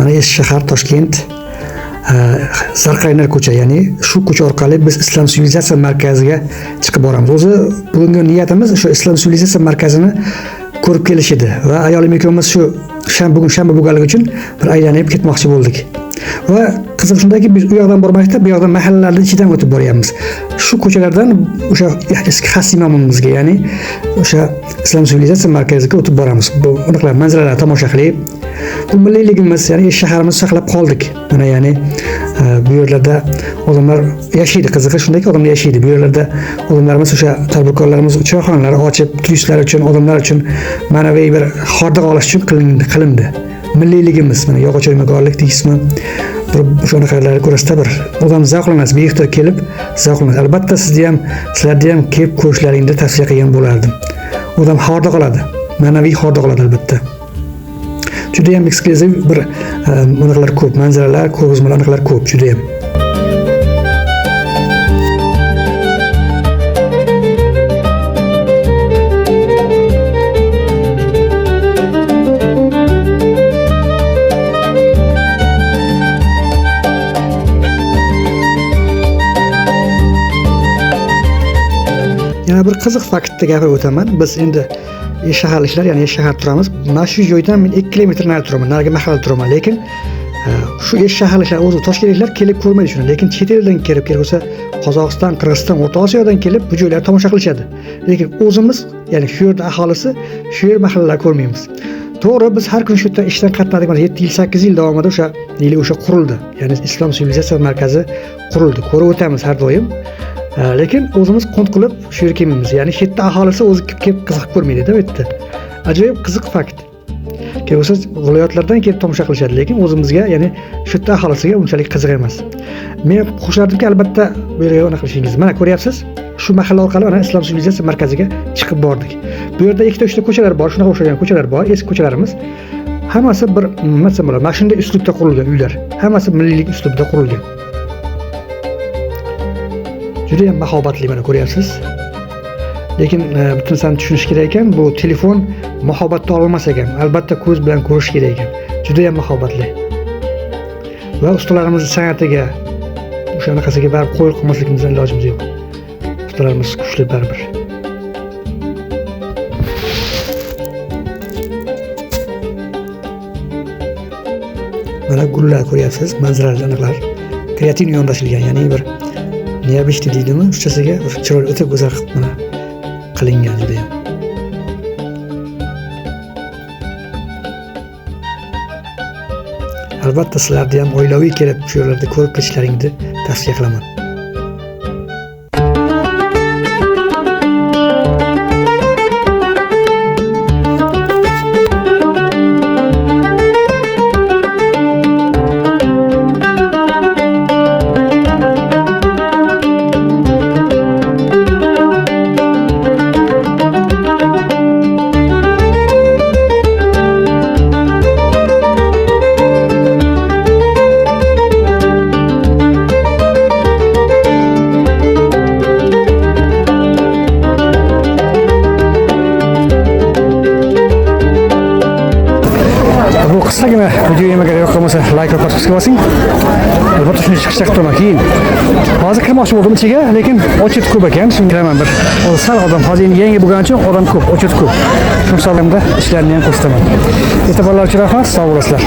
mana eski shahar Toshkent Zarqaynar ko'cha, ya'ni shu ko'cha orqali biz Islom sivilizatsiya markaziga chiqib boramiz. O'zi bugungi niyatimiz o'sha Islom sivilizatsiya markazini ko'rib kelish edi va ayolim ikkovimiz shu bugun shanba bo'lganligi uchun bir aylanib ketmoqchi bo'ldik. Va qiziq shundaki, biz u yoqdan bormoqda, bu yoqdan mahallalarning ichidan o'tib boryapmiz. Shu ko'chalardan o'sha eski xas imomimizga, ya'ni o'sha Islom sivilizatsiya markaziga o'tib boramiz. Bu aniqlar manzaralar tomosha qilib, bu milliyligimiz, ya'ni shaharimizni saqlab qoldik. Mana ya'ni bu yerlarda odamlar yashaydi. Qizig'i shundaki, odamlar yashaydi. Bu yerlarda odamlarimiz, o'sha tadbirkorlarimiz choyxonalar ochib, turistlar uchun, odamlar uchun ma'naviy bir hordiq olish uchun qilindi. Milliyligimiz, mana yog'och o'ymakorlik deysizmi? Shunaqalarni ko'rasizda bir odam zavqlanasiz, beixtiyor kelib zavqlanasiz. Albatta sizlarni ham kelib ko'rishlaringni tavsiya qilgan bo'lardim. Odam hordiq oladi, ma'naviy hordiq oladi albatta. Juda ham eksklyuziv bir aniqlar ko'p, manzaralar, ko'rgazmalar aniqlar ko'p, juda ham. Yana bir qiziq faktni gapirib o'taman. Biz endi shaharliklar, ya'ni shahar turamiz. Mana shu joydan men 2 kilometr narida turaman, nariga mahalla turaman, lekin shu shaharliklar o'zi toshkentliklar kelib ko'rmaydi shuni, lekin chet eldan kelib bo'lsa, Qozog'iston, Qirg'iziston, O'rta Osiyodan kelib bu joylarni tomosha qilishadi. Lekin o'zimiz, ya'ni shu yerda aholisi shu yer mahallalar ko'rmaymiz. To'g'ri, biz har kun shu yerda ishdan qatnadik. 7 yil, 8 yil davomida o'sha qurildi. Ya'ni Islom sivilizatsiya markazi qurildi. Ko'rib o'tamiz har doim. Lekin o'zimiz qont qilib shu yerga kelmaymiz. Ya'ni shu yerda aholisi o'zi kelib qiziqib ko'rmaydi-da bu yerda. Ajoyib qiziq fakt. Kelsa viloyatlardan kelib tomosha qilishadi, lekin o'zimizga, ya'ni shu yerda aholisiga unchalik qiziq emas. Men xohlardimki, albatta bu yerga anaqa qilishingiz. Mana ko'ryapsiz, shu mahalla orqali mana Islom sivilizatsiya markaziga chiqib bordik. Bu yerda ikkita uchta ko'chalar bor, shunaqa o'xshagan ko'chalar bor, eski ko'chalarimiz. Hammasi bir masalan, mana shunday uslubda qurilgan uylar. Hammasi milliylik uslubida qurilgan. Juda ham mahobatli, mana ko'ryapsiz. Lekin butun narsani tushunish kerak ekan, bu telefon mahobatni olmas ekan. Albatta ko'z bilan ko'rish kerak ekan. Juda ham mahobatli. Va ustalarimiz san'atiga o'shanaqasiga baribir qo'yil qilmasligimizdan ilojimiz yo'q. Ustalarimiz kuchli baribir. Mana gullar ko'ryapsiz, manzaralar kreativ yondashilgan, ya'ni bir niyabishti deydimi, uchasiga chiroyli o'ta go'zal mana qilingan juda ham. Albatta sizlarni ham oilaviy kelib shu yerlarda ko'rib ketishlaringni tavsiya qilaman. Qisqagina videoga agar yoqqan bo'lsa, like va podpiska bosing. Albatta shuni chiqishga turaman. Keyin hozir kirmoqchi bo'ldim ichiga, lekin ochit ko'p ekan. Shunga kiraman bir. Sal odam hozir yangi bo'lgani uchun odam ko'p, ochit ko'p. Shu hisoblamda ishlarni ham ko'rsataman. E'tiborlar uchun rahmat, sog' bo'lasizlar.